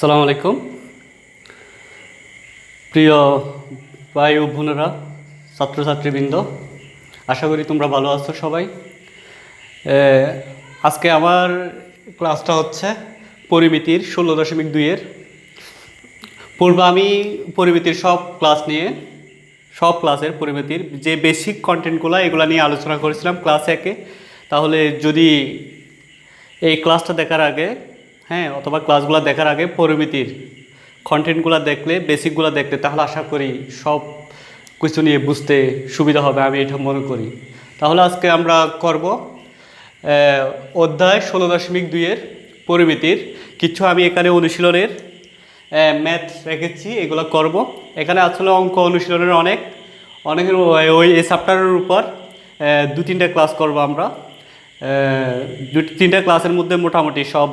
আসসালামু আলাইকুম প্রিয় ভাই ও বোনেরা, ছাত্রছাত্রীবৃন্দ, আশা করি তোমরা ভালো আছো সবাই। আজকে আমার ক্লাসটা হচ্ছে পরিমিতির 16.2-এর। পূর্বে আমি পরিমিতির সব ক্লাসের পরিমিতির যে বেসিক কন্টেন্টগুলো এগুলো নিয়ে আলোচনা করেছিলাম ক্লাস 1-এ। তাহলে যদি এই ক্লাসটা দেখার আগে অথবা ক্লাসগুলো দেখার আগে পরিমিতির কন্টেন্টগুলো দেখলে, বেসিকগুলো দেখলে, তাহলে আশা করি সব কিছু নিয়ে বুঝতে সুবিধা হবে, আমি এটা মনে করি। তাহলে আজকে আমরা করব অধ্যায় 16.2-এর পরিমিতির কিছু। আমি এখানে অনুশীলনের ম্যাথ রেখেছি, এগুলো করব। এখানে আসলে অঙ্ক অনুশীলনের অনেকের ওই এই চ্যাপ্টারের উপর 2-3টা ক্লাস করব আমরা। 2-3টা ক্লাসের মধ্যে মোটামুটি সব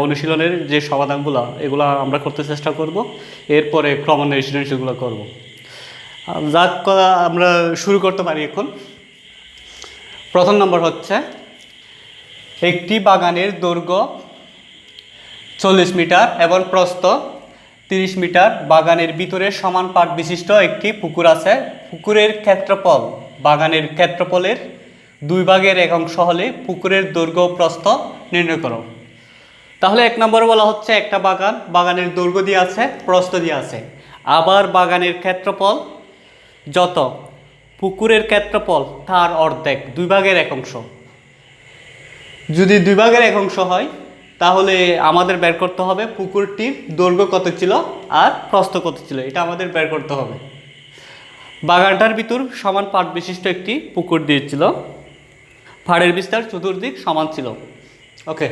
অনুশীলনের যে সমাধানগুলো এগুলো আমরা করতে চেষ্টা করব। এরপরে ক্রমান্বয়ে সেগুলো করব। যাক, আমরা শুরু করতে পারি এখন। প্রথম নম্বর হচ্ছে, একটি বাগানের দৈর্ঘ্য 40 মিটার এবং প্রস্থ 30 মিটার। বাগানের ভিতরে সমান পাট বিশিষ্ট একটি পুকুর আছে। পুকুরের ক্ষেত্রফল বাগানের ক্ষেত্রফলের 2 ভাগের 1 অংশ হলে পুকুরের দৈর্ঘ্য প্রস্থ নির্ণয় করো। তাহলে 1 নম্বরে বলা হচ্ছে একটা বাগানের দৈর্ঘ্য দিয়ে আছে, প্রস্থ দিয়ে আছে। আবার বাগানের ক্ষেত্রফল যত, পুকুরের ক্ষেত্রফল তার অর্ধেক, 2 ভাগের 1 অংশ। যদি 2 ভাগের 1 অংশ হয় তাহলে আমাদের বের করতে হবে পুকুরটির দৈর্ঘ্য কত ছিল আর প্রস্থ কত ছিল, এটা আমাদের বের করতে হবে। বাগানটার ভিতর সমান পাট বিশিষ্ট একটি পুকুর দিয়েছিল, পাড়ের বিস্তার চতুর্দিক সমান ছিল। ওকে,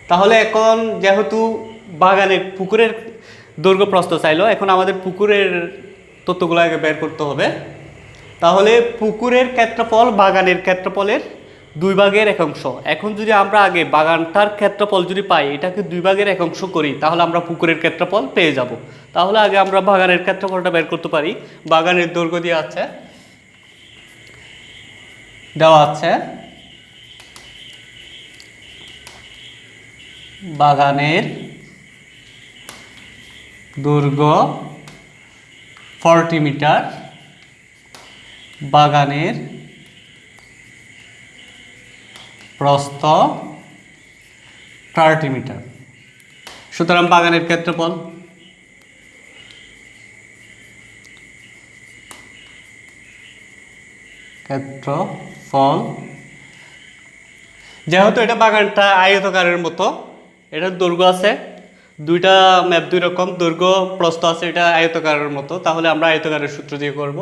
তাহলে এখন যেহেতু পুকুরের দৈর্ঘ্য প্রস্থ চাইলো, এখন আমাদের পুকুরের তথ্যগুলো আগে বের করতে হবে। তাহলে পুকুরের ক্ষেত্রফল বাগানের ক্ষেত্রফলের 2 ভাগের 1 অংশ। এখন যদি আমরা আগে বাগানটার ক্ষেত্রফল যদি পাই, এটাকে 2 ভাগের 1 অংশ করি, তাহলে আমরা পুকুরের ক্ষেত্রফল পেয়ে যাব। তাহলে আগে আমরা বাগানের ক্ষেত্রফলটা বের করতে পারি। বাগানের দৈর্ঘ্য দেওয়া আছে বাগানের দৈর্ঘ্য 40 মিটার, বাগানের প্রস্থ 30 মিটার। সুতরাং বাগানের ক্ষেত্রফল যেহেতু এটা বাগানটা আয়তকারের মতো, এটার দৈর্ঘ্য আছে দুইটা, ম্যাপ 2 রকম দৈর্ঘ্য প্রস্থ আছে, এটা আয়তকারের মতো। তাহলে আমরা আয়তকারের সূত্র দিয়ে করব।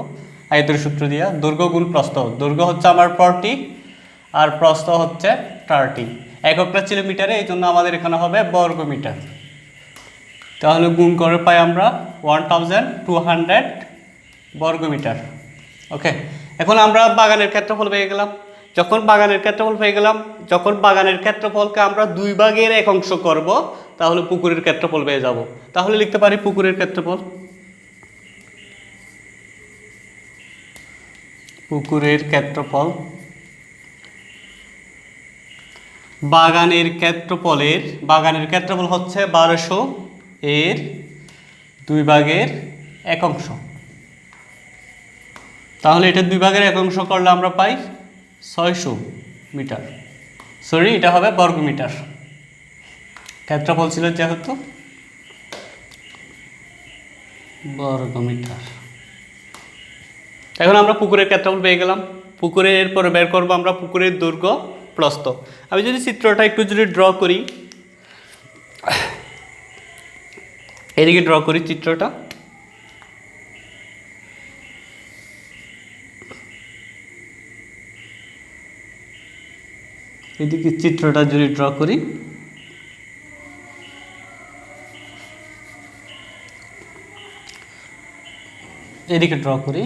আয়তের সূত্র দিয়ে দৈর্ঘ্য গুণ প্রস্থ। দৈর্ঘ্য হচ্ছে আমার 40 আর প্রস্থ হচ্ছে 30। এককটা ছিল মিটারে, এই জন্য আমাদের এখানে হবে বর্গ মিটার। তাহলে গুণ করে পাই আমরা 1200 বর্গ মিটার। ওকে, এখন আমরা বাগানের ক্ষেত্রফল পেয়ে গেলাম। যখন বাগানের ক্ষেত্রফলকে আমরা 2 ভাগের 1 অংশ করব, তাহলে পুকুরের ক্ষেত্রফল পেয়ে যাব। তাহলে লিখতে পারি পুকুরের ক্ষেত্রফল বাগানের ক্ষেত্রফল হচ্ছে 1200 এর 2 ভাগের 1 অংশ। তাহলে এটা 2 ভাগের 1 অংশ করলে আমরা পাই 600 মিটার। সরি, এটা হবে বর্গ মিটার। ক্ষেত্রফল ছিল যেহেতু বর্গ মিটার। এখন আমরা পুকুরের ক্ষেত্রফল পেয়ে গেলাম। পুকুরের পরে বের করবো আমরা পুকুরের দৈর্ঘ্য প্রস্থ। আমি যদি চিত্রটা একটু ড্র করি, এদিকে ড্র করি চিত্রটা। এদিকে চিত্রটা যদি ড্র করি, এদিকে ড্র করি,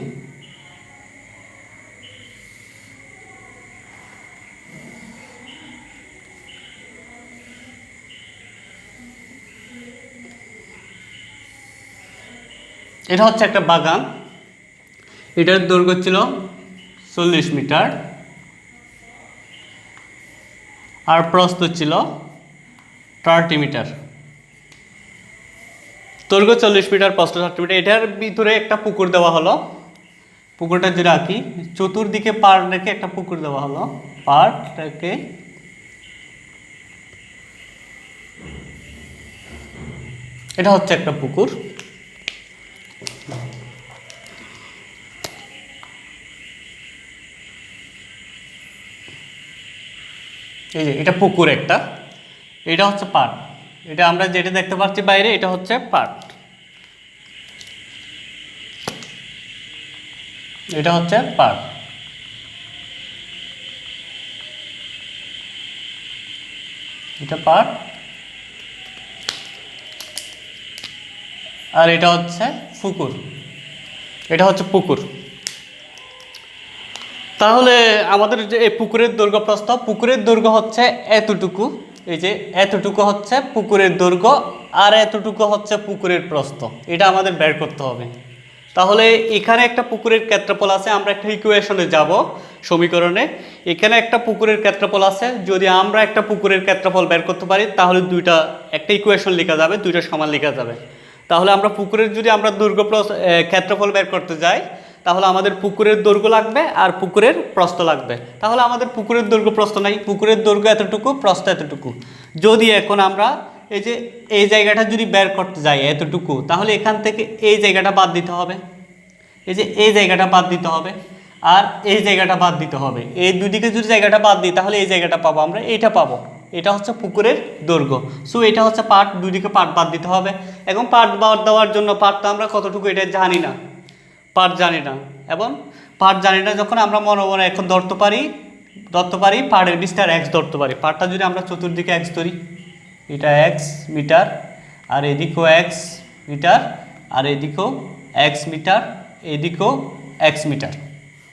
এটা হচ্ছে একটা বাগান। এটার দৈর্ঘ্য ছিল 40 মিটার আর প্রস্থ ছিল 30 মিটার। দৈর্ঘ্য 40 মিটার, প্রস্থ 60 মিটার। এটার ভিতরে একটা পুকুর দেওয়া হলো। পুকুরটা যদি রাখি, চতুর্দিকে পাড় রেখে একটা পুকুর দেওয়া হলো। পাড় রেখে এটা হচ্ছে একটা পুকুর। এই যে এটা পুকুর একটা, এটা হচ্ছে পাড়। এটা আমরা যেটা দেখতে পাচ্ছি বাইরে, এটা হচ্ছে পাড়, এটা হচ্ছে পাড়। এটা পাড় আর এটা হচ্ছে পুকুর, এটা হচ্ছে পুকুর। তাহলে আমাদের যে এই পুকুরের দৈর্ঘ্য প্রস্থ, পুকুরের দৈর্ঘ্য হচ্ছে এতটুকু। এই যে এতটুকু হচ্ছে পুকুরের দৈর্ঘ্য আর এতটুকু হচ্ছে পুকুরের প্রস্থ। এটা আমাদের বের করতে হবে। তাহলে এখানে একটা পুকুরের ক্ষেত্রফল আছে, আমরা একটা ইকুয়েশনে যাব সমীকরণে। এখানে একটা পুকুরের ক্ষেত্রফল আছে, যদি আমরা একটা পুকুরের ক্ষেত্রফল বের করতে পারি তাহলে দুইটা একটা ইকুয়েশন লেখা যাবে, দুইটা সমান লেখা যাবে। তাহলে আমরা পুকুরের যদি আমরা দৈর্ঘ্য ক্ষেত্রফল বের করতে যাই, তাহলে আমাদের পুকুরের দৈর্ঘ্য লাগবে আর পুকুরের প্রস্থ লাগবে। তাহলে আমাদের পুকুরের দৈর্ঘ্য প্রস্থ নাই, পুকুরের দৈর্ঘ্য এতটুকু, প্রস্থ এতটুকু। যদি এখন আমরা এই যে এই জায়গাটা যদি বের করতে যাই এতটুকু, তাহলে এখান থেকে এই জায়গাটা বাদ দিতে হবে, এই যে এই জায়গাটা বাদ দিতে হবে আর এই জায়গাটা বাদ দিতে হবে। এই দুদিকে যদি জায়গাটা বাদ দিই তাহলে এই জায়গাটা পাবো আমরা, এইটা পাবো। এটা হচ্ছে পুকুরের দৈর্ঘ্য। সো এটা হচ্ছে পার্ট, দুদিকে পার্ট বাদ দিতে হবে। এবং পার্ট বাদ দেওয়ার জন্য পার্টটা আমরা কতটুকু এটা জানি না, পার্ট জানি না। এবং পার্ট জানি না যখন আমরা মনে মনে এখন ধরতে পারি পার্টের বিস্তার এক্স ধরতে পারি। পার্টটা যদি আমরা চতুর্দিকে এক্স ধরি, এটা এক্স মিটার আর এদিকেও এক্স মিটার আর এদিকেও এক্স মিটার, এদিকেও এক্স মিটার,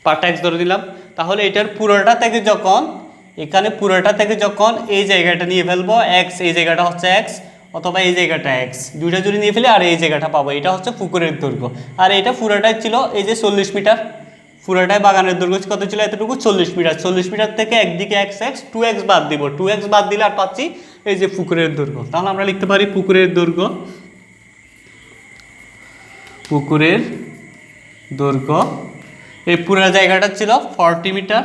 পার্টটা এক্স ধরে দিলাম। তাহলে এটার পুরোটা থেকে যখন এখানে পুরোটা থেকে যখন এই জায়গাটা নিয়ে ফেলবো এক্স, এই জায়গাটা হচ্ছে এক্স অথবা এই জায়গাটা এক্স, দুইটা যদি নিয়ে ফেলি আর এই জায়গাটা পাবো, এটা হচ্ছে পুকুরের দৈর্ঘ্য। আর এটা পুরোটাই ছিল এই যে 40 মিটার, পুরোটাই বাগানের দৈর্ঘ্য কত ছিল এতটুকু 40 মিটার। 40 মিটার থেকে একদিকে এক্স এক্স 2x বাদ দিব, 2x বাদ দিলে আর পাচ্ছি এই যে পুকুরের দৈর্ঘ্য। তাহলে আমরা লিখতে পারি পুকুরের দৈর্ঘ্য, পুকুরের দৈর্ঘ্য এই পুরো জায়গাটা ছিল 40 মিটার।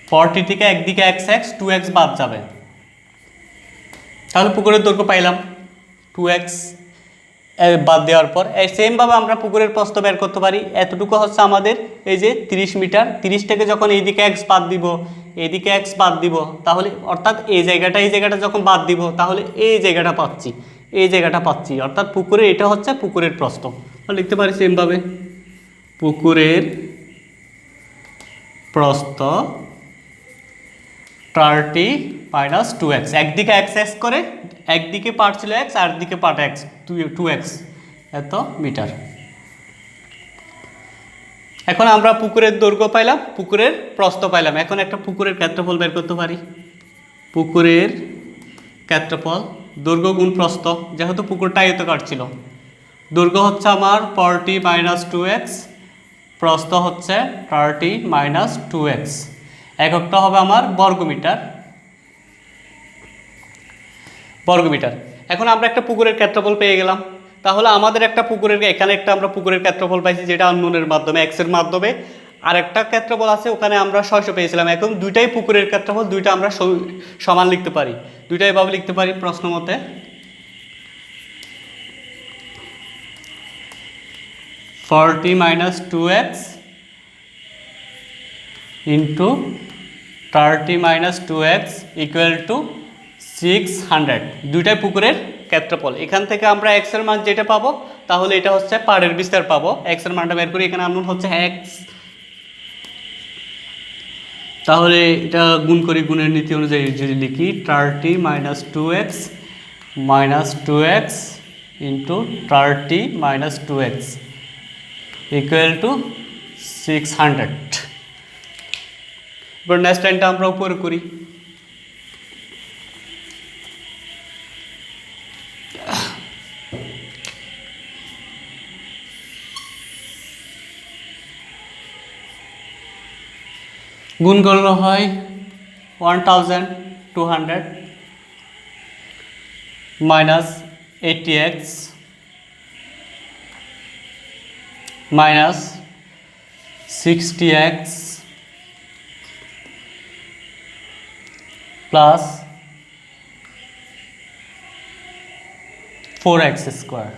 40 থেকে একদিকে এক্স এক্স 2x বাদ যাবে, তাহলে পুকুরের দৈর্ঘ্য পাইলাম 2x বাদ দেওয়ার পর। সেমভাবে আমরা পুকুরের প্রস্থ বের করতে পারি। এতটুকু হচ্ছে আমাদের এই যে 30 মিটার। 30 থেকে যখন এইদিকে এক্স বাদ দিব, এইদিকে এক্স বাদ দিব, তাহলে অর্থাৎ এই জায়গাটা যখন বাদ দিব তাহলে এই জায়গাটা পাচ্ছি, এই জায়গাটা পাচ্ছি, অর্থাৎ পুকুরের এটা হচ্ছে পুকুরের প্রস্থ। লিখতে পারি সেমভাবে পুকুরের প্রস্থ 30 মাইনাস 2x, একদিকে এক্স এক্স করে, একদিকে পার্ট ছিল এক্স আর দিকে পার্ট এক্স 2x এত মিটার। এখন আমরা পুকুরের দৈর্ঘ্য পাইলাম, পুকুরের প্রস্থ পাইলাম। এখন একটা পুকুরের ক্ষেত্রফল বের করতে পারি। পুকুরের ক্ষেত্রফল দৈর্ঘ্য গুণ প্রস্থ, যেহেতু পুকুরটা আয়তাকার ছিল, দৈর্ঘ্য হচ্ছে আমার 40 মাইনাস 2x, প্রস্থ হচ্ছে 30 মাইনাস 2x, এককটা হবে আমার বর্গমিটার। এখন আমরা একটা পুকুরের ক্ষেত্রফল পেয়ে গেলাম। তাহলে আমাদের একটা পুকুরের এখানে একটা আমরা পুকুরের ক্ষেত্রফল পাইছি যেটা আননোনের মাধ্যমে এক্সের মাধ্যমে, আর একটা ক্ষেত্রফল আছে ওখানে আমরা 600 পেয়েছিলাম। এখন দুইটাই পুকুরের ক্ষেত্রফল, দুইটা আমরা সমান লিখতে পারি, দুইটাই ভাবে লিখতে পারি প্রশ্ন মতে। Forty minus 2x into 30 minus 2x equal to 600, দুইটাই পুকুরের ক্ষেত্রফল। এখান থেকে আমরা এক্স এর মান যেটা পাবো তাহলে এটা হচ্ছে পাড়ের বিস্তার পাবো। এক্স এর মানটা বের করি, এখানে আননোন হচ্ছে এক্স, তাহলে এটা গুণ করি, গুণের নীতি অনুযায়ী যদি লিখি 30 minus 2x into 30 minus 2x equal to 600। এবার নেক্সট লাইনটা আমরা উপরে করি। গুণ করলে হয় 1200 minus 80x minus 60x plus 4x square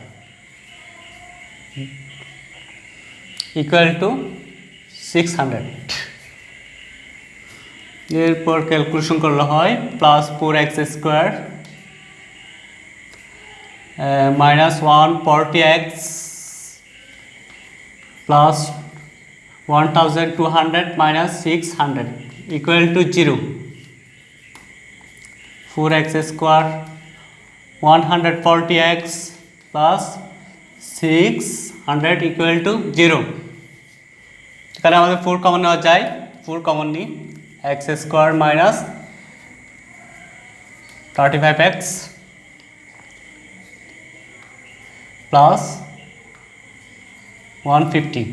equal to 600। এরপর ক্যালকুলেশন করলে হয় plus 4x square minus 140x plus 1200 minus 600 equal to 0। 4x square 140x plus 600 equal to 0। এখানে আমাদের 4 কমন নেওয়া যায়, 4 কমন নিই, x square minus 35x plus 150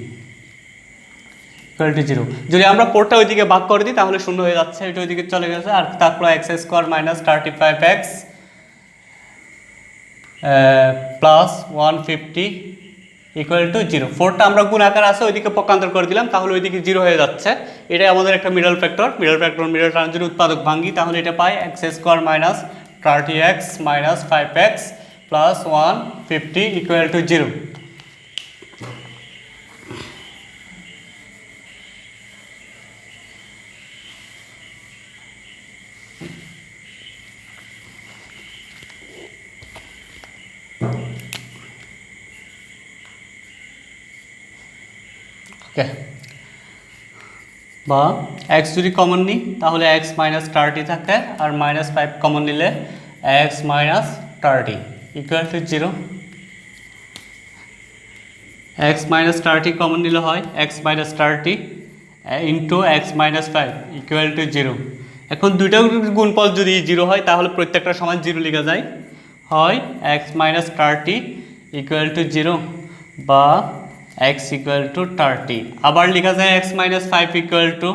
equal to 0। যদি আমরা 4টা ওইদিকে ভাগ করে দিই তাহলে শূন্য হয়ে যাচ্ছে, এটা ওইদিকে চলে গেছে। আর তারপর x square minus 35x plus 150 equal to 0। 4টা আমরা গুণ আকার আছে ওইদিকে পক্ষান্তর করে দিলাম, তাহলে ওইদিকে 0 হয়ে যাচ্ছে। এটাই আমাদের একটা মিডল ফ্যাক্টর। মিডল টার্ম যদি উৎপাদক ভাঙ্গি তাহলে এটা পাই x square minus 30x minus 5x plus 150 equal to 0। বা x যদি কমন নিই তাহলে x মাইনাস 30 থাকে, আর মাইনাস 5 কমন নিলে x minus 30 equal to 0। x minus 30 common নিলে হয় x minus 30 into x minus 5 equal to 0। এখন দুইটা গুণফল যদি 0 হয় তাহলে প্রত্যেকটা সমান 0 লেখা যায়, হয় x মাইনাস 30 ইকুয়াল টু 0 বা x ইকুয়াল টু 30। আবার লেখা যায় x মাইনাস 5 ইকুয়াল টু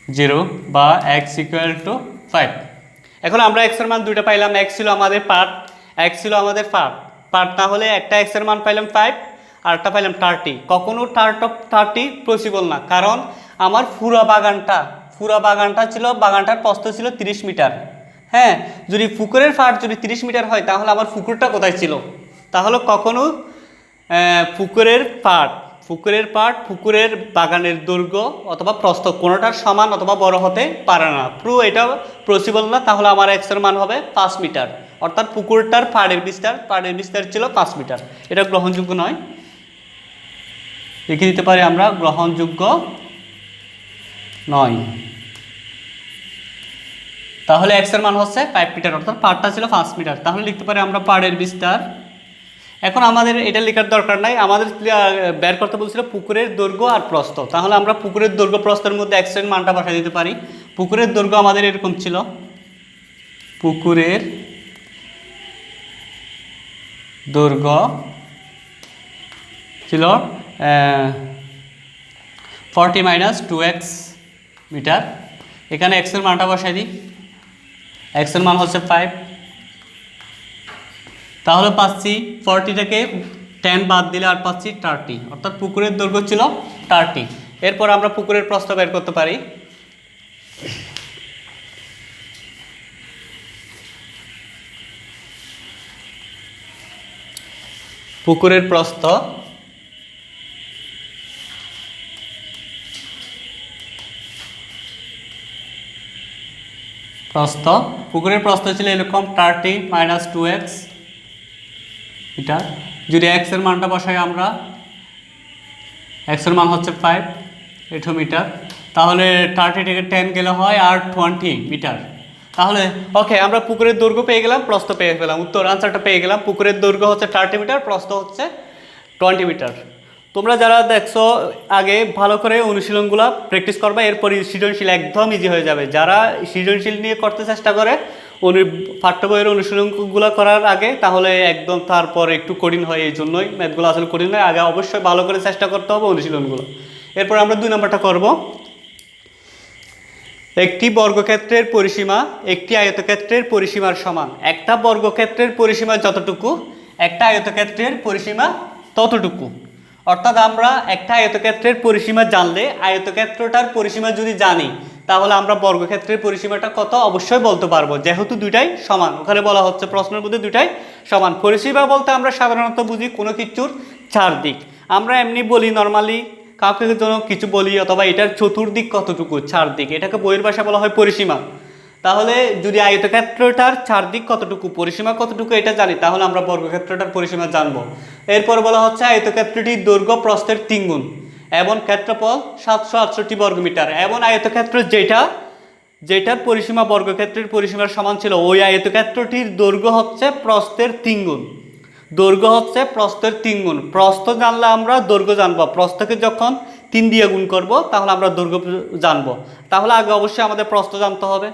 0 বা x ইকুয়াল টু 5। এখন আমরা x এর মান দুইটা পাইলাম, x ছিল আমাদের পার্ট, x ছিল আমাদের পার্ট না হলে একটা x এর মান পাইলাম 5 আর একটা পাইলাম 30। কখনো 30 পসিবল না, কারণ আমার পুরা বাগানটা ছিল, বাগানটার প্রস্থ ছিল 30 মিটার। হ্যাঁ, যদি পুকুরের পার্ট যদি 30 মিটার হয় তাহলে আমার পুকুরটা কোথায় ছিল? তাহলে কখনো পুকুরের বাগানের দৈর্ঘ্য অথবা প্রস্থ কোনোটার সমান অথবা বড় হতে পারে না, এটা পসিবল না। তাহলে আমার x এর মান হবে 5 মিটার, অর্থাৎ পুকুরটার পাড়ের বিস্তার ছিল 5 মিটার। এটা গ্রহণযোগ্য নয়, লিখে দিতে পারি আমরা গ্রহণযোগ্য নয়। তাহলে x এর মান হচ্ছে 5 মিটার, অর্থাৎ পাড়টা ছিল 5 মিটার। তাহলে লিখতে পারি আমরা পাড়ের বিস্তার। এখন আমাদের এটা লেখার দরকার নাই, আমাদের বের করতে বলছিল পুকুরের দৈর্ঘ্য আর প্রস্থ। তাহলে আমরা পুকুরের দৈর্ঘ্য প্রস্থের মধ্যে x এর মানটা বসাই দিতে পারি। পুকুরের দৈর্ঘ্য আমাদের এরকম ছিল, পুকুরের দৈর্ঘ্য ছিল 40 মাইনাস 2x মিটার। এখানে x এর মানটা বসাই দিই, x এর মান হচ্ছে 5। তাহলে পাচ্ছি 40 থেকে 10 বাদ দিলে আর পাচ্ছি 30, অর্থাৎ পুকুরের দৈর্ঘ্য ছিল 30। এরপর আমরা পুকুরের প্রস্থ বের করতে পারি। পুকুরের প্রস্থ ছিল এরকম 30 মাইনাস 2x মিটার। যদি x এর মানটা বসাই আমরা, x এর মান হচ্ছে 5 মিটার। তাহলে 30 থেকে 10 গেলে হয় আর 20 মিটার। তাহলে ওকে, আমরা পুকুরের দৈর্ঘ্য পেয়ে গেলাম, প্রস্থ পেয়ে গেলাম, উত্তর আনসারটা পেয়ে গেলাম। পুকুরের দৈর্ঘ্য হচ্ছে 30 মিটার, প্রস্থ হচ্ছে 20 মিটার। তোমরা যারা দেখছো আগে ভালো করে অনুশীলনগুলো প্র্যাকটিস করবে, এরপর সৃজনশীল একদম ইজি হয়ে যাবে। যারা সৃজনশীল নিয়ে করতে চেষ্টা করে পাঠ্য বইয়ের অনুশীলনগুলো করার আগে, তাহলে একদম তারপর একটু কঠিন হয়। এই জন্যই ম্যাথগুলো আসলে কঠিন হয়, আগে অবশ্যই ভালো করে চেষ্টা করতে হবে অনুশীলনগুলো। এরপর আমরা 2 নম্বরটা করব। একটি বর্গক্ষেত্রের পরিসীমা একটি আয়তক্ষেত্রের পরিসীমার সমান। একটা বর্গক্ষেত্রের পরিসীমা যতটুকু একটা আয়তক্ষেত্রের পরিসীমা ততটুকু, অর্থাৎ আমরা একটা আয়তক্ষেত্রের পরিসীমা জানলে আয়তক্ষেত্রটার পরিসীমা যদি জানি তাহলে আমরা বর্গক্ষেত্রের পরিসীমাটা কত অবশ্যই বলতে পারবো, যেহেতু দুইটাই সমান। ওখানে বলা হচ্ছে প্রশ্নের মধ্যে দুইটাই সমান। পরিসীমা বলতে আমরা সাধারণত বুঝি কোনো কিছুর চারদিক। আমরা এমনি বলি নর্মালি কাউকে যেন কিছু বলি অথবা এটার চতুর্দিক কতটুকু, চারদিক, এটাকে বইয়ের ভাষায় বলা হয় পরিসীমা। তাহলে যদি আয়তক্ষেত্রটার চারদিক কতটুকু, পরিসীমা কতটুকু এটা জানি, তাহলে আমরা বর্গক্ষেত্রটার পরিসীমা জানবো। এরপর বলা হচ্ছে আয়তক্ষেত্রটির দৈর্ঘ্য প্রস্থের 3 গুণ এবং ক্ষেত্রফল 768 বর্গমিটার। এবং আয়তক্ষেত্র যেটার পরিসীমা বর্গক্ষেত্রের পরিসীমার সমান ছিল, ওই আয়তক্ষেত্রটির দৈর্ঘ্য হচ্ছে প্রস্থের 3 গুণ। দৈর্ঘ্য হচ্ছে প্রস্থের 3 গুণ। প্রস্থ জানলে আমরা দৈর্ঘ্য জানবো। প্রস্থকে যখন 3 দিয়ে গুণ করব তাহলে আমরা দৈর্ঘ্য জানবো। তাহলে আগে অবশ্যই আমাদের প্রস্থ জানতে হবে।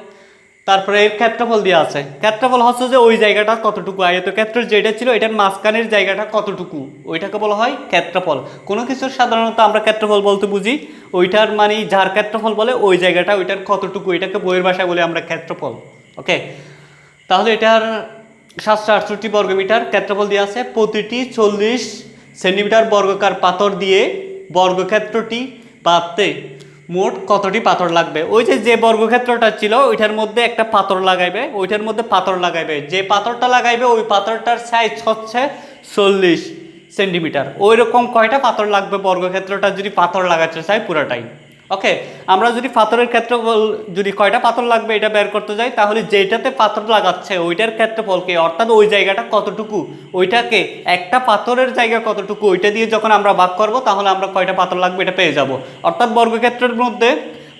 তারপরে এর ক্ষেত্রফল দেওয়া আছে। ক্ষেত্রফল হচ্ছে যে ওই জায়গাটা কতটুকু, আয়তক্ষেত্র যেটা ছিল এটার মাঝখানের জায়গাটা কতটুকু, ওইটাকে বলা হয় ক্ষেত্রফল। কোনো কিছুর সাধারণত আমরা ক্ষেত্রফল বলতে বুঝি ওইটার মানে যার ক্ষেত্রফল বলে ওই জায়গাটা ওইটার কতটুকু, এটাকে বইয়ের ভাষায় বলে আমরা ক্ষেত্রফল। ওকে, তাহলে এটার 768 বর্গমিটার ক্ষেত্রফল দেওয়া আছে। প্রতিটি 40 সেন্টিমিটার বর্গাকার পাথর দিয়ে বর্গক্ষেত্রটি বাঁধতে মোট কতটি পাথর লাগবে। ওই যে বর্গক্ষেত্রটা ছিল ওইটার মধ্যে একটা পাথর লাগাইবে, ওইটার মধ্যে পাথর লাগাইবে, যে পাথরটা লাগাইবে ওই পাথরটার সাইজ হচ্ছে 40 সেন্টিমিটার। ওই রকম কয়টা পাথর লাগবে বর্গক্ষেত্রটা যদি পাথর লাগাতে চাই পুরোটাই। ওকে, আমরা যদি পাথরের ক্ষেত্রফল যদি কয়টা পাথর লাগবে এটা বের করতে যাই, তাহলে যেটাতে পাথর লাগাচ্ছে ওইটার ক্ষেত্রফলকে অর্থাৎ ওই জায়গাটা কতটুকু, ওইটাকে একটা পাথরের জায়গা কতটুকু ওইটা দিয়ে যখন আমরা ভাগ করব তাহলে আমরা কয়টা পাথর লাগবে এটা পেয়ে যাব। অর্থাৎ বর্গক্ষেত্রের মধ্যে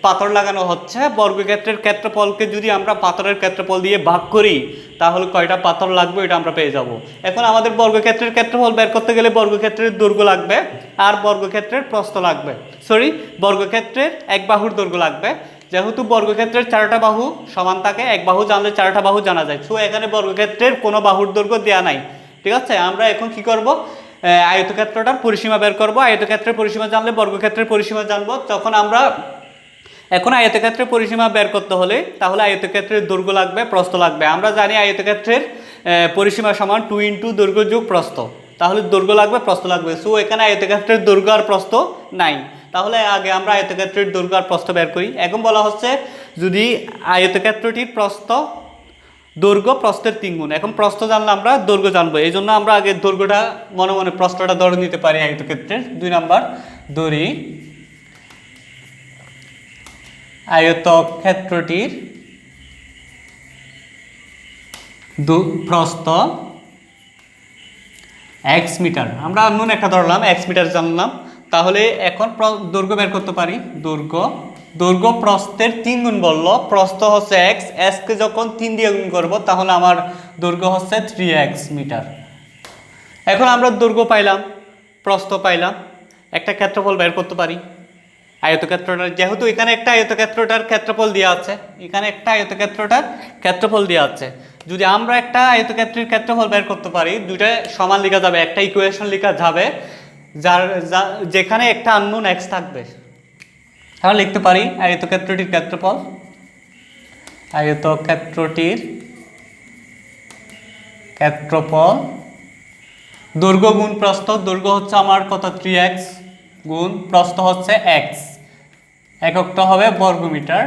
পাথর লাগানো হচ্ছে, বর্গক্ষেত্রের ক্ষেত্রফলকে যদি আমরা পাথরের ক্ষেত্রফল দিয়ে ভাগ করি তাহলে কয়টা পাথর লাগবে এটা আমরা পেয়ে যাব। এখন আমাদের বর্গক্ষেত্রের ক্ষেত্রফল বের করতে গেলে বর্গক্ষেত্রের দৈর্ঘ্য লাগবে আর বর্গক্ষেত্রের প্রস্থ লাগবে, বর্গক্ষেত্রের এক বাহুর দৈর্ঘ্য লাগবে। যেহেতু বর্গক্ষেত্রের 4টা বাহু সমান থাকে, এক বাহু জানলে 4টা বাহু জানা যায়। সো এখানে বর্গক্ষেত্রের কোনো বাহুর দৈর্ঘ্য দেওয়া নাই। ঠিক আছে, আমরা এখন কি করব, আয়তক্ষেত্রটার পরিসীমা বের করব। আয়তক্ষেত্রের পরিসীমা জানলে বর্গক্ষেত্রের পরিসীমা জানবো। তখন আমরা এখন আয়তক্ষেত্রের পরিসীমা বের করতে হলে তাহলে আয়তক্ষেত্রের দৈর্ঘ্য লাগবে, প্রস্থ লাগবে। আমরা জানি আয়তক্ষেত্রের পরিসীমা সমান 2 × দৈর্ঘ্য যোগ প্রস্থ, তাহলে দৈর্ঘ্য লাগবে, প্রস্থ লাগবে। সো এখানে আয়তক্ষেত্রের দৈর্ঘ্য আর প্রস্থ নাই, তাহলে আগে আমরা আয়তক্ষেত্রের দৈর্ঘ্য আর প্রস্থ বের করি। এখন বলা হচ্ছে যদি আয়তক্ষেত্রটির দৈর্ঘ্য প্রস্থের 3 গুণ। এখন প্রস্থ জানলে আমরা দৈর্ঘ্য জানবো, এই জন্য আমরা আগে দৈর্ঘ্যটা মনে মনে প্রস্থটা ধরে নিতে পারি। আয়তক্ষেত্রের 2 নাম্বার ধরি আয়তক্ষেত্রটির প্রস্থ x মিটার। আমরা নুন একটা ধরলাম, x মিটার জানলাম। তাহলে এখন দৈর্ঘ্য বের করতে পারি। দৈর্ঘ্য প্রস্থের 3 গুণ বললো, প্রস্থ হচ্ছে x, কে যখন 3 দিয়ে গুণ করবো তাহলে আমার দৈর্ঘ্য হচ্ছে 3x মিটার। এখন আমরা দৈর্ঘ্য পাইলাম, প্রস্থ পাইলাম, একটা ক্ষেত্রফল বের করতে পারি আয়তক্ষেত্রটার। যেহেতু এখানে একটা আয়তক্ষেত্রটার ক্ষেত্রফল দেওয়া আছে, এখানে একটা আয়তক্ষেত্রটার ক্ষেত্রফল দেওয়া আছে। যদি আমরা একটা আয়তক্ষেত্রের ক্ষেত্রফল বের করতে পারি, দুইটা সমান লেখা যাবে, একটা ইকুয়েশন লেখা যাবে যেখানে একটা আননোন x থাকবে। আমরা লিখতে পারি আয়তক্ষেত্রটির ক্ষেত্রফল, দৈর্ঘ্য গুণ প্রস্থ। দৈর্ঘ্য হচ্ছে আমার কত, 3x গুণ প্রস্থ হচ্ছে x, এককটা হবে বর্গমিটার,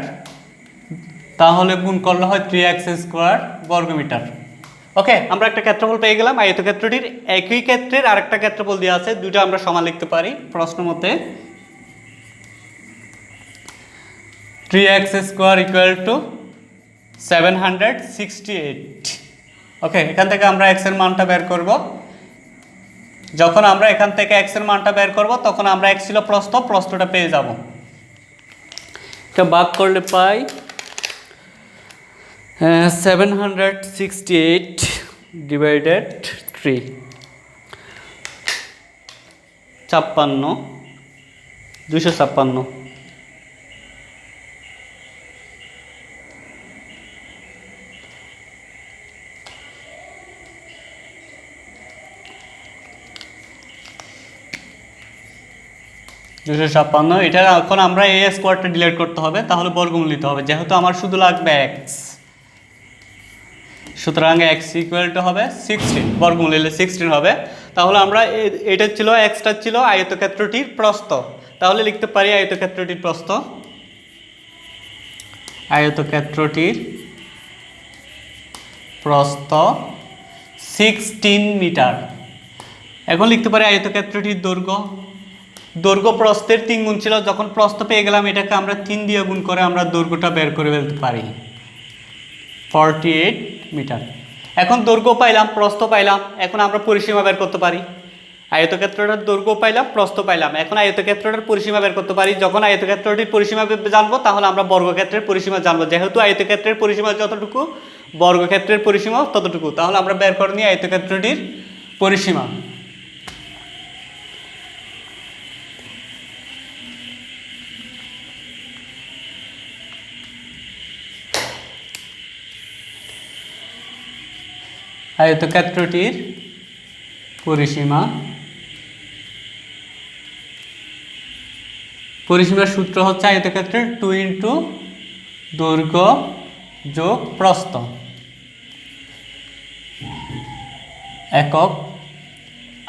তাহলে গুণ করলে হয় 3x² বর্গমিটার। ওকে, আমরা একটা ক্ষেত্রফল পেয়ে গেলাম। আয়তক্ষেত্রটির একই ক্ষেত্রের আরেকটা ক্ষেত্রফল দেওয়া আছে, দুটো আমরা সমান লিখতে পারি প্রশ্ন মতে। 3x² = 768। ওকে, এখান থেকে আমরা x এর মানটা বের করব। যখন আমরা এখান থেকে x এর মানটা বের করব তখন আমরা x ছিল প্রস্থটা পেয়ে যাব। এটা ভাগ করলে পাই 768 / 3, 256। এটা এখন আমরা a স্কোয়ারটা ডিলিট করতে হবে, তাহলে বর্গমূল নিতে হবে। যেহেতু আমার শুধু লাগবে x, সুতরাং x = হবে 16, বর্গমূল নিলে 16 হবে। তাহলে আমরা এটা ছিল এক্সট্রা ছিল আয়তক্ষেত্রটির প্রস্থ, তাহলে লিখতে পারি আয়তক্ষেত্রটির প্রস্থ, আয়তক্ষেত্রটির প্রস্থ 16 মিটার। এখন লিখতে পারি আয়তক্ষেত্রটির দৈর্ঘ্য, দৈর্ঘ্য প্রস্থের 3 গুণ ছিল, যখন প্রস্থ পেয়ে গেলাম এটাকে আমরা 3 দিয়ে গুণ করে আমরা দৈর্ঘ্যটা বের করে ফেলতে পারি 48 মিটার। এখন দৈর্ঘ্য পাইলাম, প্রস্থ পাইলাম, এখন আমরা পরিসীমা বের করতে পারি। আয়তক্ষেত্রটার দৈর্ঘ্য পাইলাম, প্রস্থ পাইলাম, এখন আয়তক্ষেত্রটার পরিসীমা বের করতে পারি। যখন আয়তক্ষেত্রটির পরিসীমা জানবো তাহলে আমরা বর্গক্ষেত্রের পরিসীমা জানবো, যেহেতু আয়তক্ষেত্রের পরিসীমা যতটুকু বর্গক্ষেত্রের পরিসীমাও ততটুকু, তাহলে আমরা বের করে নিই আয়তক্ষেত্রটির পরিসীমা। আয়তক্ষেত্রটির পরিসীমা, পরিসীমার সূত্র হচ্ছে আয়তক্ষেত্রের 2 ইন্টু দৈর্ঘ্য যোগ প্রস্থ একক।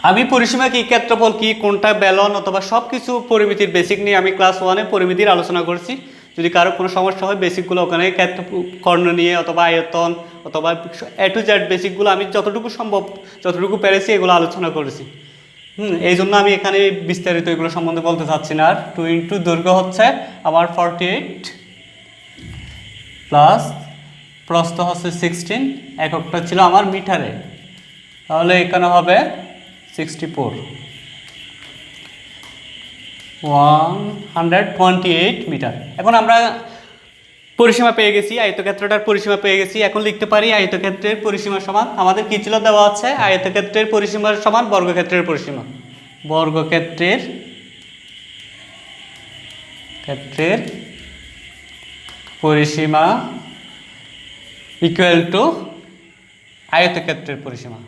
আমি পরিসীমা কি, ক্ষেত্রফল কি, কোনটা বেলন অথবা সব কিছু পরিমিতির বেসিক নিয়ে আমি ক্লাস 1-এ পরিমিতির আলোচনা করছি। যদি কারো কোনো সমস্যা হয় বেসিকগুলো ওখানে কর্ণ নিয়ে অথবা আয়তন অথবা A to Z বেসিকগুলো আমি যতটুকু সম্ভব যতটুকু পেরেছি এগুলো আলোচনা করেছি। এই জন্য আমি এখানে বিস্তারিত এগুলো সম্বন্ধে বলতে চাচ্ছি না। আর 2 ইন্টু দৈর্ঘ্য হচ্ছে আমার 48 প্লাস প্রস্থ হচ্ছে 16, এককটা ছিল আমার মিটারে, তাহলে এখানে হবে 64 128 মিটার। এখন আমরা পরিসীমা পেয়ে গেছি, আয়তক্ষেত্রটার পরিসীমা পেয়ে গেছি। এখন লিখতে পারি আয়তক্ষেত্রের পরিসীমা সমান, আমাদের কি ছিল দেওয়া আছে, আয়তক্ষেত্রের পরিসীমার সমান বর্গক্ষেত্রের পরিসীমা, বর্গক্ষেত্রের পরিসীমা ইকুয়াল টু আয়তক্ষেত্রের পরিসীমা,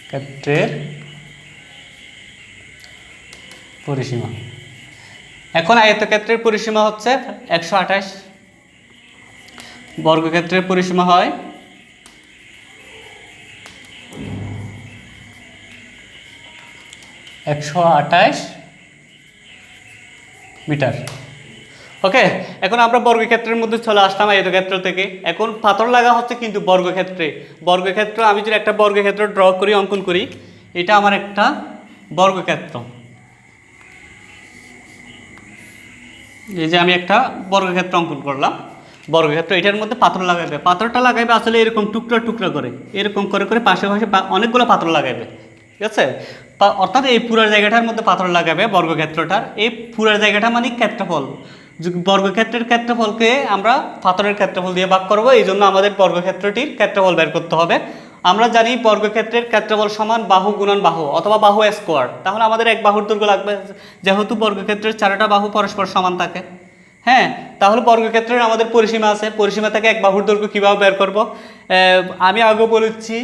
ক্ষেত্রের পরিসীমা। এখন আয়তক্ষেত্রের পরিসীমা হচ্ছে 128, বর্গক্ষেত্রের পরিসীমা হয় 128 মিটার। ওকে, এখন আমরা বর্গক্ষেত্রের মধ্যে চলে আসলাম আয়তক্ষেত্র থেকে। এখন পাথর লাগা হচ্ছে কিন্তু বর্গক্ষেত্রে। বর্গক্ষেত্র আমি যদি একটা বর্গক্ষেত্র ড্র করি, অঙ্কন করি, এটা আমার একটা বর্গক্ষেত্র। এই যে আমি একটা বর্গক্ষেত্র অঙ্কন করলাম, বর্গক্ষেত্র, এটার মধ্যে পাথর লাগাইবে। পাথরটা লাগাইবে আসলে এরকম টুকরা টুকরা করে, এরকম করে করে পাশে পাশে অনেকগুলো পাথর লাগাইবে, ঠিক আছে। অর্থাৎ এই পুরো জায়গাটার মধ্যে পাথর লাগাবে বর্গক্ষেত্রটার। এই পুরো জায়গাটা মানে ক্ষেত্রফল, বর্গক্ষেত্রের ক্ষেত্রফলকে আমরা পাথরের ক্ষেত্রফল দিয়ে ভাগ করবো, এই জন্য আমাদের বর্গক্ষেত্রটির ক্ষেত্রফল বের করতে হবে। আমরা জানি বর্গক্ষেত্রের ক্ষেত্রফল সমান বাহু গুণন বাহু অথবা বাহু স্কোয়ার, তাহলে আমাদের এক বাহুর দৈর্ঘ্য লাগবে, যেহেতু বর্গক্ষেত্রের 4টা বাহু পরস্পর সমান থাকে। হ্যাঁ, তাহলে বর্গক্ষেত্রের আমাদের পরিসীমা আছে, পরিসীমা থেকে এক বাহুর দৈর্ঘ্য কীভাবে বের করব, আমি আগে বলেছি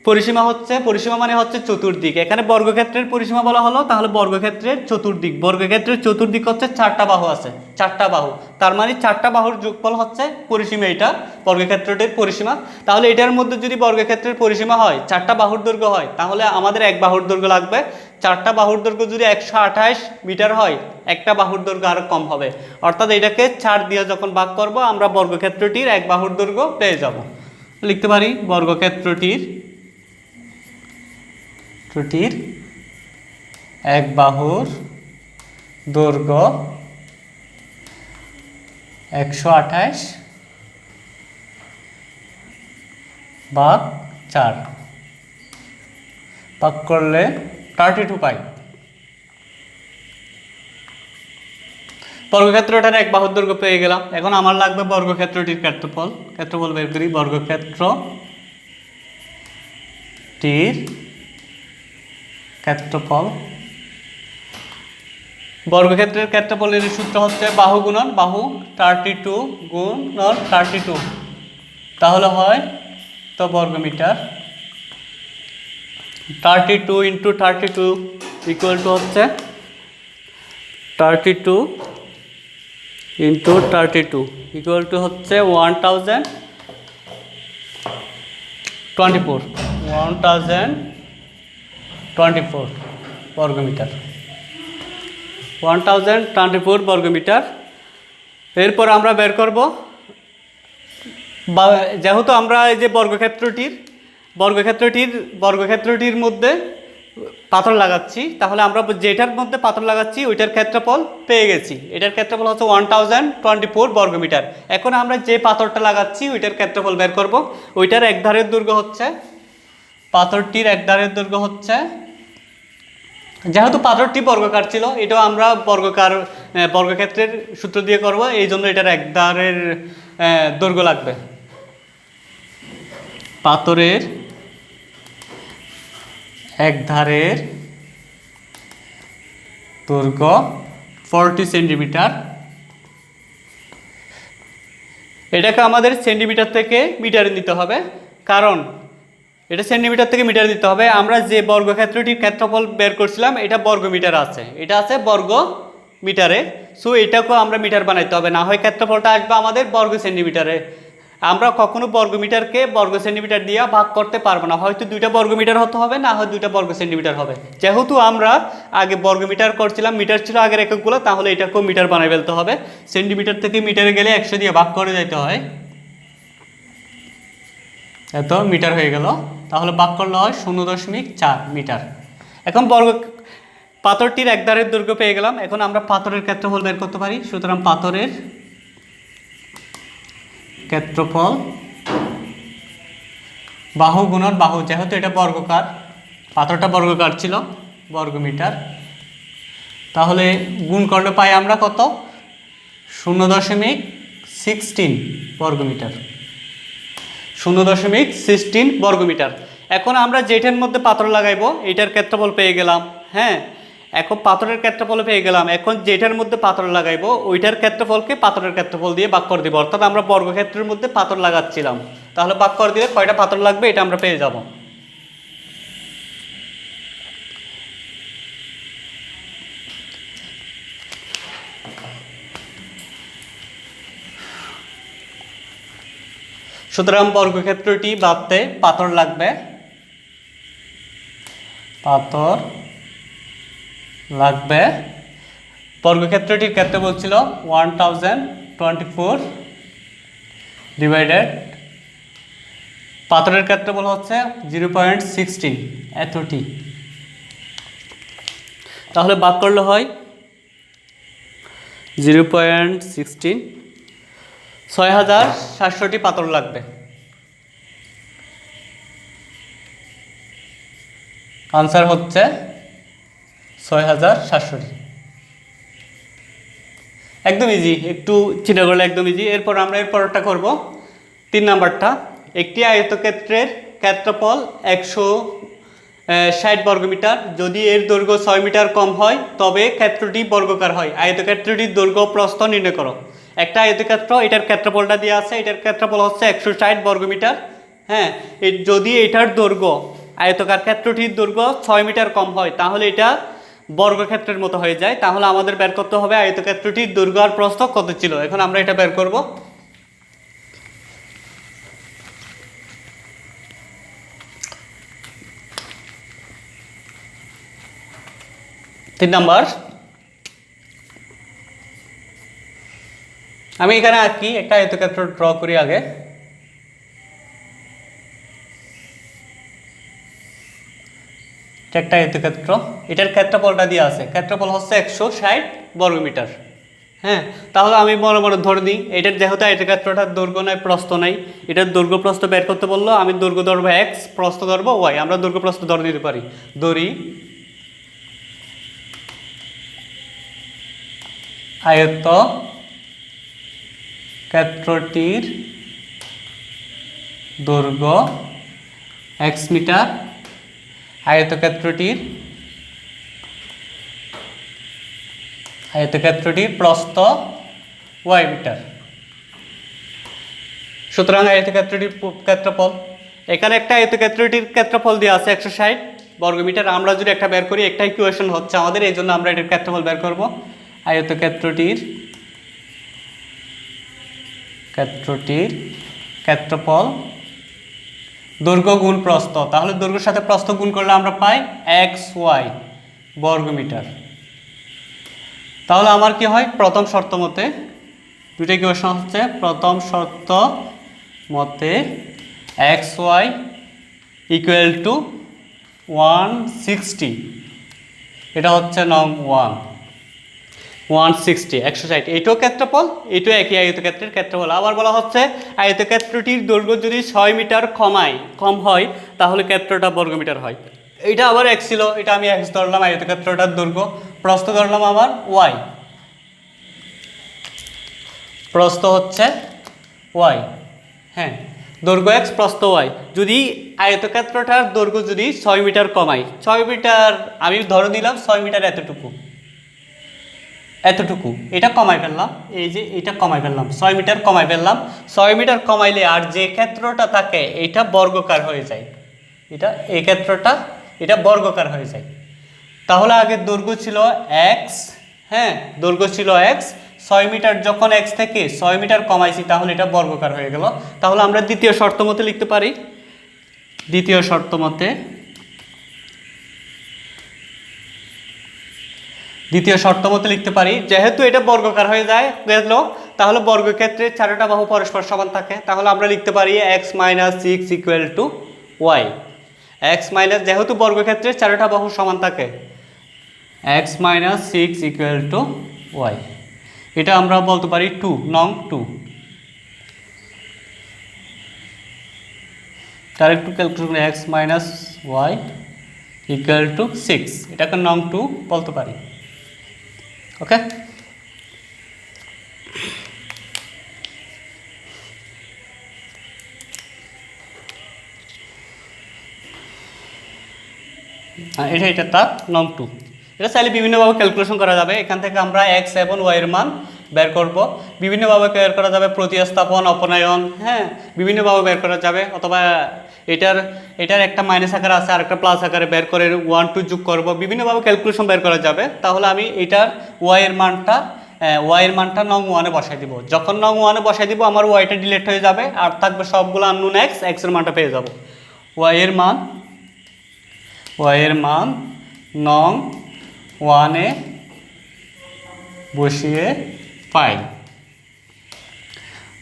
পরিসীমা মানে হচ্ছে চতুর্দিক। এখানে বর্গক্ষেত্রের পরিসীমা বলা হলো, তাহলে বর্গক্ষেত্রের চতুর্দিক, বর্গক্ষেত্রের চতুর্দিক হচ্ছে 4টা বাহু আছে, 4টা বাহু, তার মানে 4টা বাহুর যোগফল হচ্ছে পরিসীমা, এটা বর্গক্ষেত্রটির পরিসীমা। তাহলে এটার মধ্যে যদি বর্গক্ষেত্রের পরিসীমা হয় 4টা বাহুর দৈর্ঘ্য হয়, তাহলে আমাদের এক বাহুর দৈর্ঘ্য লাগবে। 4টা বাহুর দৈর্ঘ্য যদি 128 মিটার হয়, একটা বাহুর দৈর্ঘ্য আরও কম হবে, অর্থাৎ এটাকে 4 দিয়ে যখন ভাগ করব আমরা বর্গক্ষেত্রটির এক বাহুর দৈর্ঘ্য পেয়ে যাব। লিখতে পারি বর্গক্ষেত্রটির এক বাহুর দৈর্ঘ্য 128 ভাগ 4, ভাগ করলে 32 পাই। বর্গক্ষেত্রটার এক বাহুর দৈর্ঘ্য পেয়ে গেলাম। এখন আমার লাগবে বর্গক্ষেত্রটির ক্ষেত্রফল বের করি। বর্গক্ষেত্রটির ক্ষেত্রফল, বর্গক্ষেত্রের ক্ষেত্রফলের সূত্র হচ্ছে বাহু গুণন বাহু, 32 গুণন 32, তাহলে হয় তো বর্গমিটার। 32 ইন্টু 32 ইকুয়াল টু হচ্ছে 32 ইন্টু 32 ইকুয়াল টু হচ্ছে 1024, 1024 বর্গমিটার, 1024 বর্গমিটার। এরপর আমরা বের করব, যেহেতু আমরা এই যে বর্গক্ষেত্রটির মধ্যে পাথর লাগাচ্ছি, তাহলে আমরা যেটার মধ্যে পাথর লাগাচ্ছি ওইটার ক্ষেত্রফল পেয়ে গেছি। এটার ক্ষেত্রফল হচ্ছে 1024 বর্গমিটার। এখন আমরা যে পাথরটা লাগাচ্ছি ওইটার ক্ষেত্রফল বের করব। ওইটার একধারের দৈর্ঘ্য হচ্ছে, পাথরটির একধারের দৈর্ঘ্য হচ্ছে, যেহেতু পাথরটি বর্গাকার ছিল, এটাও আমরা বর্গক্ষেত্রের সূত্র দিয়ে করব, এই জন্য এটার একধারের দৈর্ঘ্য লাগবে। পাথরের একধারের দৈর্ঘ্য 40 সেন্টিমিটার। এটাকে আমাদের সেন্টিমিটার থেকে মিটারে নিতে হবে, কারণ এটা সেন্টিমিটার থেকে মিটারে নিতে হবে। আমরা যে বর্গক্ষেত্রটির ক্ষেত্রফল বের করছিলাম এটা বর্গমিটার আছে, এটা আছে বর্গ মিটারে। সো এটাকেও আমরা মিটার বানাইতে হবে, না হয় ক্ষেত্রফলটা আসবে আমাদের বর্গ সেন্টিমিটারে। আমরা কখনো বর্গমিটারকে বর্গ সেন্টিমিটার দিয়ে ভাগ করতে পারবো না, হয়তো 2টা বর্গমিটার হতে হবে, না হয় 2টা বর্গ সেন্টিমিটার হবে। যেহেতু আমরা আগে বর্গমিটার করছিলাম, মিটার ছিল আগের এককগুলো, তাহলে এটাকেও মিটার বানাই ফেলতে হবে। সেন্টিমিটার থেকে মিটারে গেলে 100 দিয়ে ভাগ করে যেতে হয়, এত মিটার হয়ে গেল, তাহলে ভাগ করলে হয় 0.4 মিটার। এখন পাথরটির একধারের দৈর্ঘ্য পেয়ে গেলাম। এখন আমরা পাথরের ক্ষেত্রফল বের করতে পারি। সুতরাং পাথরের ক্ষেত্রফল বাহু গুণন বাহু, যেহেতু এটা বর্গকার, পাথরটা বর্গকার ছিল, বর্গমিটার, তাহলে গুণ করলে পাই আমরা কত? 0.16 বর্গমিটার, 0.16 বর্গমিটার। এখন আমরা যেটার মধ্যে পাথর লাগাইবো এটার ক্ষেত্রফল পেয়ে গেলাম। হ্যাঁ, এখন পাথরের ক্ষেত্রফল পেয়ে গেলাম। এখন যেটার মধ্যে পাথর লাগাইবো ওইটার ক্ষেত্রফলকে পাথরের ক্ষেত্রফল দিয়ে ভাগ করে দিব। অর্থাৎ আমরা বর্গক্ষেত্রের মধ্যে পাথর লাগাচ্ছিলাম, তাহলে ভাগ করে দিলে কয়টা পাথর লাগবে এটা আমরা পেয়ে যাব। সুতরাং বর্গক্ষেত্রটি বাঁধতে পাথর লাগবে, বর্গক্ষেত্রটির ক্ষেত্রফল ছিল 1024 ডিভাইডেড পাথরের ক্ষেত্রফল হচ্ছে 0.16, এতটি। তাহলে ভাগ করলে হয় 0.16, 6700টি পাথর লাগবে। আনসার হচ্ছে 6700টি। একদম ইজি, একটু চিন্তা করলে একদম ইজি। এরপর আমরা এরপরটা করব 3 নাম্বারটা। একটি আয়তক্ষেত্রের ক্ষেত্রফল 160 বর্গমিটার। যদি এর দৈর্ঘ্য 6 মিটার কম হয় তবে ক্ষেত্রটি বর্গাকার হয়। আয়তক্ষেত্রটির দৈর্ঘ্য প্রস্থ নির্ণয় করো। একটা আয়তক্ষেত্র, এটার ক্ষেত্রফলটা দেওয়া আছে, এটার ক্ষেত্রফল হচ্ছে 160 বর্গমিটার। হ্যাঁ, যদি এটার দৈর্ঘ্য, আয়তকার ক্ষেত্রটির দৈর্ঘ্য 6 মিটার কম হয় তাহলে এটা বর্গক্ষেত্রের মতো হয়ে যায়। তাহলে আমাদের বের করতে হবে আয়তক্ষেত্রটির দৈর্ঘ্য আর প্রস্থ কত ছিল। এখন আমরা এটা বের করব। তিন নাম্বার, আমি এখানে আঁকি, একটা আয়তক্ষেত্র ড্র করি আগে। একটা আয়তক্ষেত্র, এটার ক্ষেত্রফলটা দিয়ে আছে, ক্ষেত্রফল হচ্ছে 160 বর্গমিটার। হ্যাঁ, তাহলে আমি মনে মনে ধরে নিই এটার যেহেতু আয়তক্ষেত্রটার দৈর্ঘ্য নাই প্রস্থ নাই, এটার দৈর্ঘ্য প্রস্থ বের করতে বললো, আমি দৈর্ঘ্য ধরবো x, প্রস্থ ধরবো y। আমরা দৈর্ঘ্য প্রস্থ ধরে নিতে পারি। ধরি আয়তক্ষেত্রটির দৈর্ঘ্য x মিটার, আয়তক্ষেত্রটির প্রস্থ y মিটার। সুতরাং আয়তক্ষেত্রটির ক্ষেত্রফল, এখানে একটা আয়তক্ষেত্রটির ক্ষেত্রফল দেওয়া আছে 160 বর্গমিটার। আমরা যদি একটা বের করি, একটা ইকুয়েশন হচ্ছে আমাদের, এই জন্য আমরা এটার ক্ষেত্রফল বের করব। আয়তক্ষেত্রটির ক্ষেত্রফল দৈর্ঘ্য গুণ প্রস্থ, তাহলে দৈর্ঘ্যের সাথে প্রস্থ গুণ করলে আমরা পাই xy বর্গমিটার। তাহলে আমার কি হয়, প্রথম শর্ত মতে দুটো ইকুয়েশন হচ্ছে, প্রথম শর্ত মতে xy ইকুয়াল টু 160, এটা হচ্ছে নং 160 160, এইটাও ক্ষেত্রফল, এইটাও একই আয়তক্ষেত্রের ক্ষেত্রফল। আবার বলা হচ্ছে আয়তক্ষেত্রটির দৈর্ঘ্য যদি 6 মিটার কম হয় তাহলে ক্ষেত্রটা বর্গমিটার হয়। এটা আবার x ছিল, এটা আমি x ধরলাম, আয়তক্ষেত্রটার দৈর্ঘ্য, প্রস্থ ধরলাম আমার y, প্রস্থ হচ্ছে y, হ্যাঁ, দৈর্ঘ্য x প্রস্থ y। যদি আয়তক্ষেত্রটার দৈর্ঘ্য যদি 6 মিটার কমাই, 6 মিটার আমি ধরে নিলাম 6 মিটার এতটুকু, এটা কমাই ফেললাম, এই যে এটা কমাই ফেললাম, 6 মিটার কমাই ফেললাম। 6 মিটার কমাইলে আর যে ক্ষেত্রটা থাকে এটা বর্গাকার হয়ে যায়, এটা এই ক্ষেত্রটা এটা বর্গাকার হয়ে যায়। তাহলে আগে দৈর্ঘ্য ছিল x, হ্যাঁ দৈর্ঘ্য ছিল x, 6 মিটার যখন x থেকে 6 মিটার কমাইছি তাহলে এটা বর্গাকার হয়ে গেল। তাহলে আমরা দ্বিতীয় শর্ত মতে লিখতে পারি, দ্বিতীয় শর্ত মতে লিখতে পারি, যেহেতু এটা বর্গাকার হয়ে যায় গেল, তাহলে বর্গক্ষেত্রের চারটা বাহু পরস্পর সমান থাকে, তাহলে আমরা লিখতে পারি x - 6 equal to y। x minus, যেহেতু বর্গক্ষেত্রের চারটা বাহু সমান থাকে, x - 6 ইকুয়াল টু y, এটা আমরা বলতে পারি 2, নং 2। তার একটু calculation, x - y equal to 6, এটাকে নং 2 বলতে পারি। ওকে, এটা তার নং 2। এটা চাইলে বিভিন্নভাবে ক্যালকুলেশন করা যাবে, এখান থেকে আমরা x এবং y এর মান বের করব, বিভিন্নভাবে বের করা যাবে, প্রতিস্থাপন, অপনয়ন, হ্যাঁ বিভিন্নভাবে বের করা যাবে, অথবা এটার একটা মাইনাস আকারে আছে আর একটা প্লাস আকারে বের করে 1 2 যোগ করব, বিভিন্নভাবে ক্যালকুলেশন বের করা যাবে। তাহলে আমি এটার y এর মানটা নং 1-এ বসাই দিব। যখন নং 1-এ বসাই দিব আমার ওয়াইটা ডিলিট হয়ে যাবে, আর থাকবে সবগুলো আননোন x এর মানটা পেয়ে যাব। y এর মান নং 1-এ বসিয়ে পাই।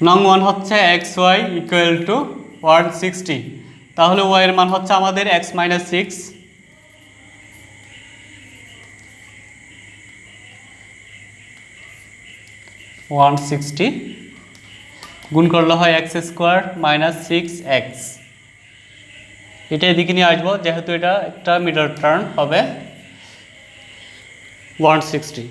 নং 1 হচ্ছে xy ইকুয়াল টু 160, তাহলে y এর মান হচ্ছে আমাদের x - 6 160 গুণ করলে হয় x² - 6x, এটা এদিকে নিয়ে আসবো, যেহেতু এটা একটা মিডল টার্ম হবে 160।